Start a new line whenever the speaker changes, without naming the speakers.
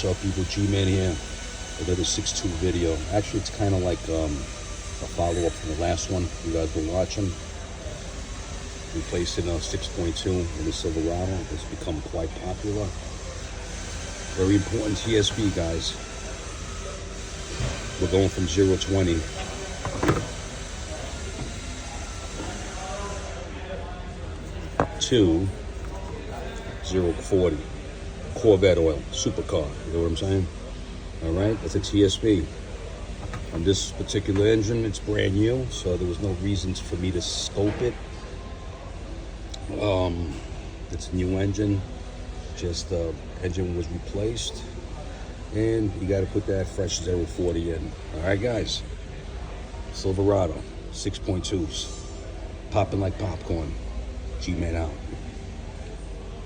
What's up, people? G-Man here. Another 6.2 video. Actually, it's kind of like a follow-up from the last one you guys were watching. Replacing a 6.2 in the Silverado. It's become quite popular. Very important TSB, guys. We're going from 0 to 20. To 0 to 40. Corvette oil, supercar, you know what I'm saying? All right, that's a TSB. On this particular engine, it's brand new, so there was no reason for me to scope it. It's a new engine, just the engine was replaced, and you got to put that fresh 040 in. All right, guys, Silverado 6.2s, popping like popcorn. G-Man out.